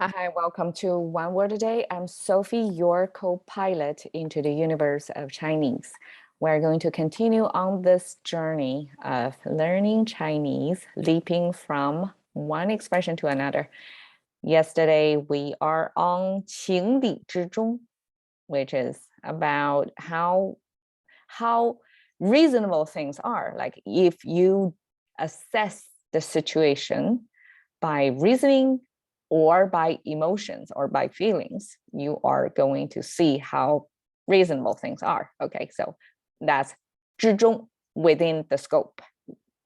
Hi, welcome to One Word a Day. I'm Sophie, your co-pilot into the universe of Chinese. We're going to continue on this journey of learning Chinese, leaping from one expression to another. Yesterday, we are on 情理之中, which is about how reasonable things are. Like if you assess the situation by reasoning or by emotions or by feelings, you are going to see how reasonable things are. Okay, so that's 之中, within the scope.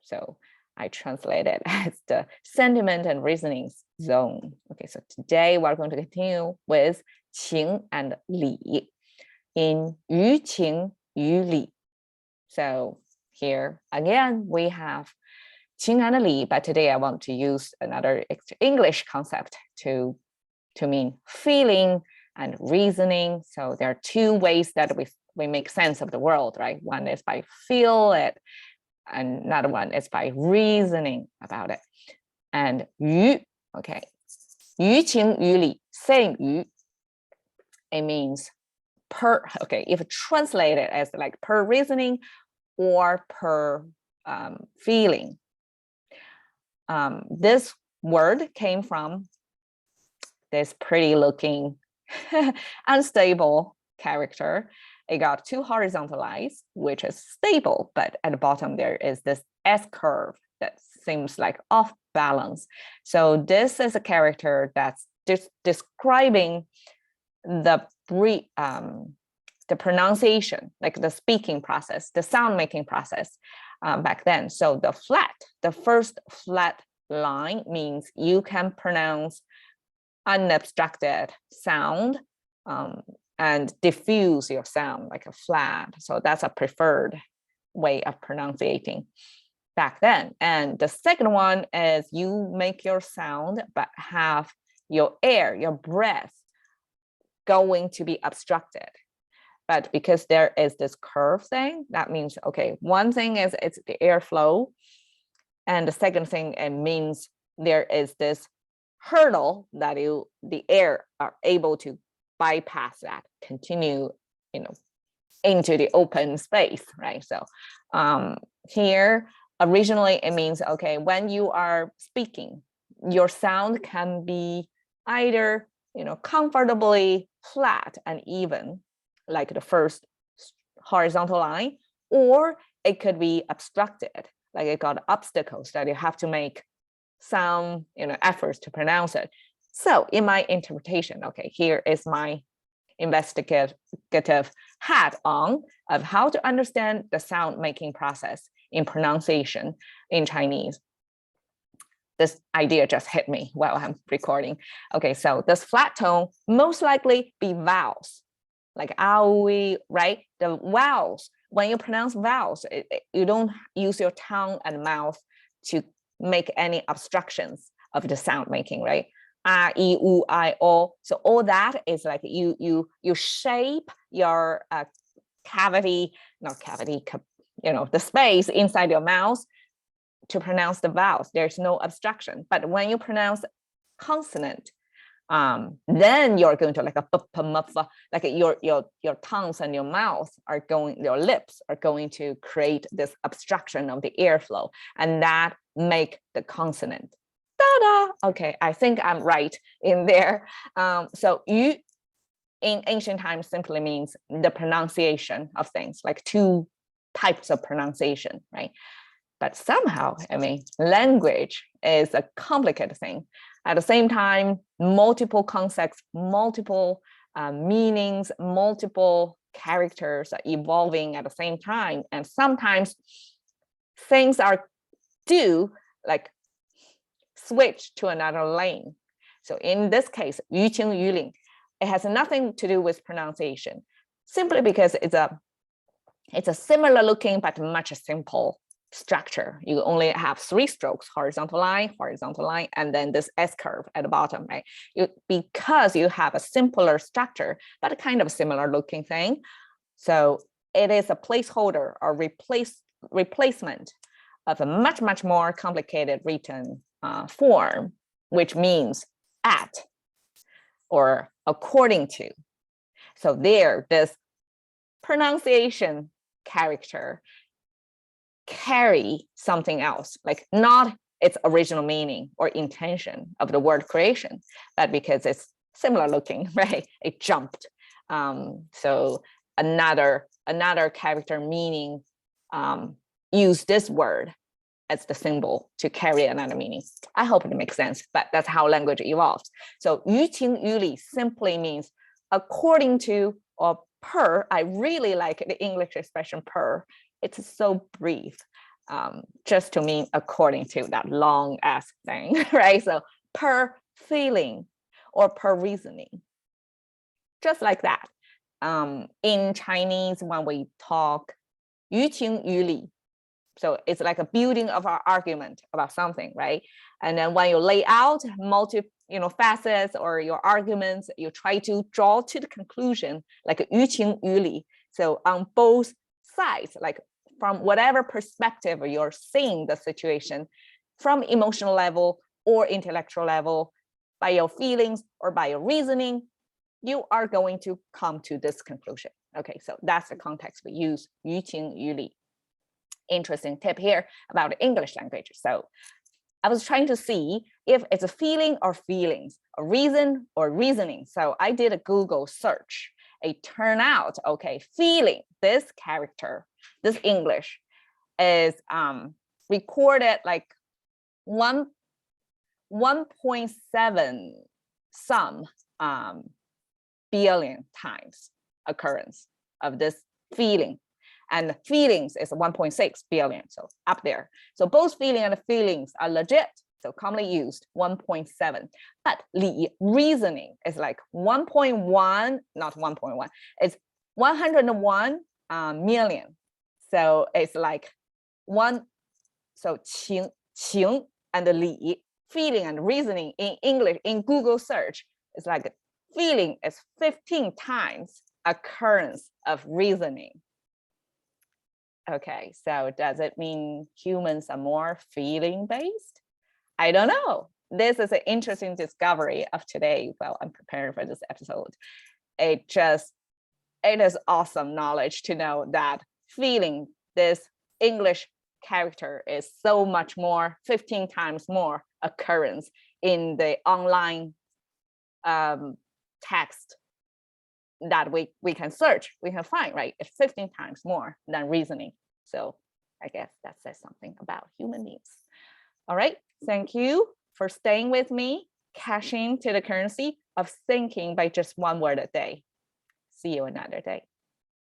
So I translate it as the sentiment and reasoning zone. Okay, so today we're going to continue with 情 and 理 in 于情于理. So here again we have 情 and 理, but today I want to use another English concept to mean feeling and reasoning. So there are two ways that we make sense of the world, right? One is by feel it, and another one is by reasoning about it. And 于, okay, 于情于理, same 于, it means per, okay, if translated as like per reasoning or per feeling. This word came from this pretty looking unstable character. It got two horizontal lines, which is stable, but at the bottom there is this S curve that seems like off balance. So this is a character that's describing the pronunciation, like the speaking process, the sound making process back then. So the first flat line means you can pronounce unobstructed sound and diffuse your sound like a flat. So that's a preferred way of pronunciating back then. And the second one is you make your sound, but have your air, your breath going to be obstructed. But because there is this curve thing, that means, okay, one thing is it's the airflow. And the second thing, it means there is this hurdle that the air are able to bypass that, continue, into the open space, right? So here, originally it means, okay, when you are speaking, your sound can be either, comfortably flat and even, like the first horizontal line, or it could be obstructed, like it got obstacles that you have to make some efforts to pronounce it. So in my interpretation, okay, here is my investigative hat on of how to understand the sound making process in pronunciation in Chinese. This idea just hit me while I'm recording. Okay, so this flat tone most likely be vowels, like aoi, right? The vowels, when you pronounce vowels, you don't use your tongue and mouth to make any obstructions of the sound making, right? A, I, U, I, O. So all that is like you shape your cavity, not cavity, the space inside your mouth to pronounce the vowels. There's no obstruction. But when you pronounce consonant, then you're going to like your tongues and your mouth are going, your lips are going to create this obstruction of the airflow, and that make the consonant. Ta-da! Okay, I think I'm right in there. So yu in ancient times simply means the pronunciation of things, like two types of pronunciation, right? But somehow, language is a complicated thing. At the same time, multiple concepts, multiple meanings, multiple characters are evolving at the same time. And sometimes things do like switch to another lane. So in this case, 于情于理, it has nothing to do with pronunciation, simply because it's a similar looking but much simple structure. You only have 3 strokes, horizontal line, and then this S curve at the bottom, right? Because you have a simpler structure, but a kind of similar looking thing. So it is a placeholder or replacement of a much, much more complicated written form, which means at. or according to. So there, this pronunciation character carry something else, like not its original meaning or intention of the word creation, but because it's similar looking, right? It jumped. So another character meaning use this word as the symbol to carry another meaning. I hope it makes sense, but that's how language evolves. So 于情于理 simply means according to or per. I really like the English expression per. It's so brief, just to mean according to, that long ass thing, right? So per feeling or per reasoning, just like that. In Chinese, when we talk 于情于理, so it's like a building of our argument about something, right? And then when you lay out facets or your arguments, you try to draw to the conclusion, like 于情于理. So on both sides, like from whatever perspective you're seeing the situation, from emotional level or intellectual level, by your feelings or by your reasoning, you are going to come to this conclusion. Okay, so that's the context we use 于情于理. Interesting tip here about the English language. So I was trying to see if it's a feeling or feelings, a reason or reasoning. So I did a Google search. It turned out, okay, feeling, this character, this English is recorded like 1.7 some billion times occurrence of this feeling. And feelings is 1.6 billion, so up there. So both feeling and feelings are legit, so commonly used 1.7. But 理 reasoning is like 1.1, not 1.1, it's 101 million. So it's like so 情 and 理, feeling and reasoning in English, in Google search, is like feeling is 15 times occurrence of reasoning. Okay, so does it mean humans are more feeling based? I don't know. This is an interesting discovery of today. Well, I'm preparing for this episode. It is awesome knowledge to know that feeling, this English character, is so much more, 15 times more occurrence in the online text that we can search, we can find, right? It's 15 times more than reasoning. So I guess that says something about human beings. All right, thank you for staying with me, cashing to the currency of thinking by just one word a day. See you another day.